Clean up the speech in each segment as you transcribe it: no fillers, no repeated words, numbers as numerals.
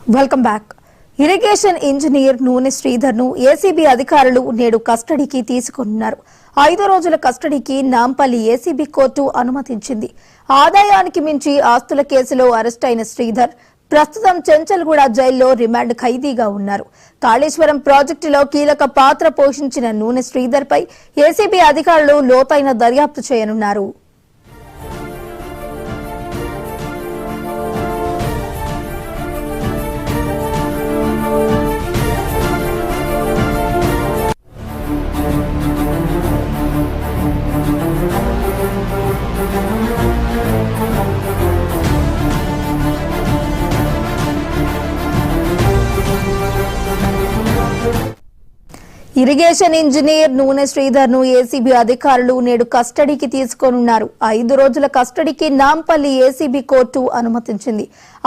Welcome back. Irrigation engineer నూనె శ్రీధర్ ను ACB అధికారులు నేడు కస్టడీకి తీసుకున్నారు. 5 రోజుల కస్టడీకి నాంపల్లి ఏసీబీ కోర్టు అనుమతించింది. ఆదాయానికి మించి ఆస్తుల కేసులో అరెస్ట్ అయిన శ్రీధర్ ప్రస్తుతం చెంచల్గూడ జైల్లో రిమాండ్ ఖైదీగా ఉన్నారు. కాళేశ్వరం ప్రాజెక్టులో కీలక పాత్ర పోషించిన నూనె శ్రీధర్ పై ఏసీబీ అధికారులు లోతైన దర్యాప్తు చేయనున్నారు. ఇరిగేషన్ ఇంజనీర్ నూనె శ్రీధర్ ను ఏసీబీ అధికారులు నేడు కస్టడీకి తీసుకోనున్నారు. 5 రోజుల కస్టడీకి నాంపల్లి ఏసీబీ కోర్టు అనుమతించింది.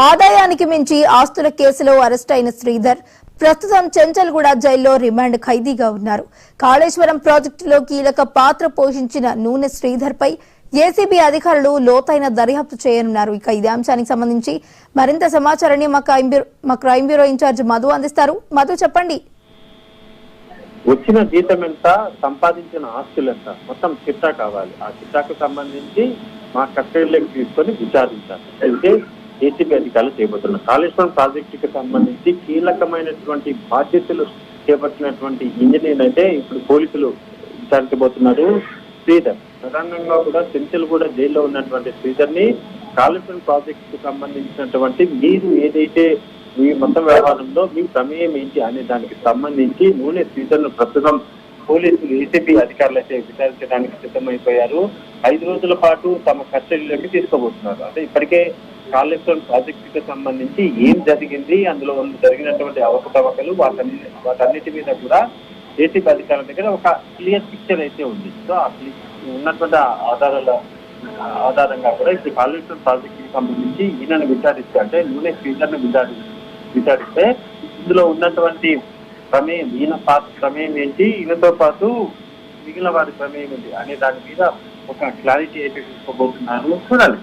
ఆదాయానికి మించి ఆస్తుల కేసులో అరెస్ట్ అయిన శ్రీధర్ ప్రస్తుతం చెంచల్గూడ జైల్లో రిమాండ్ ఖైదీగా ఉన్నారు. కాళేశ్వరం ప్రాజెక్టులో కీలక పాత్ర పోషించిన నూనె శ్రీధర్ పై ఏసీబీ అధికారులు లోతైన దర్యాప్తు చేయనున్నారు. ఇక ఇదే అంశానికి సంబంధించి మరింత సమాచారాన్ని మా క్రైమ్ బ్యూరో ఇన్ఛార్జ్ మధు అందిస్తారు. మధు, చెప్పండి. వచ్చిన జీతం ఎంత, సంపాదించిన ఆస్తులు ఎంత, మొత్తం చిట్టా కావాలి. ఆ చిట్టాకు సంబంధించి మా కస్టడీలోకి తీసుకొని విచారించాలి. అయితే ఏసీబీ అధికారులు చేయబోతున్నారు. కాళేశ్వరం ప్రాజెక్టుకి సంబంధించి కీలకమైనటువంటి బాధ్యతలు చేపట్టినటువంటి ఇంజనీర్ అయితే ఇప్పుడు పోలీసులు విచారించబోతున్నారు. శ్రీధర్ ప్రధానంగా కూడా చెంచల్గూడ జైల్లో ఉన్నటువంటి శ్రీధర్ ని కాళేశ్వరం ప్రాజెక్టుకు సంబంధించినటువంటి మీరు ఏదైతే మీ మొత్తం వ్యవహారంలో మీ ప్రమేయం ఏంటి అనే దానికి సంబంధించి నూనె శ్రీధర్ను ప్రస్తుతం పోలీసులు ఏసీబీ అధికారులు అయితే విచారించడానికి సిద్ధమైపోయారు. 5 రోజుల పాటు తమ కస్టడీలోకి తీసుకోబోతున్నారు. అంటే ఇప్పటికే కాళేశ్వరం ప్రాజెక్టుకి సంబంధించి ఏం జరిగింది, అందులో జరిగినటువంటి అవకతవకలు, వాటన్నిటి మీద కూడా ఏసీబీ అధికారుల దగ్గర ఒక క్లియర్ పిక్చర్ అయితే ఉంది. సో ఆ ఉన్నటువంటి ఆధారంగా కూడా ఇప్పుడు కాళేశ్వరం ప్రాజెక్టుకి సంబంధించి ఈయనను విచారిస్తే, అంటే నూనె శ్రీధర్ను విచారిస్తే ఇందులో ఉన్నటువంటి ప్రమేయం, ఈయన ప్రమేయం ఏంటి, ఈయనతో పాటు మిగిలిన వారి ప్రమేయం ఏంటి అనే దాని మీద ఒక క్లారిటీ అయితే తీసుకోబోతున్నారు. చూడాలి.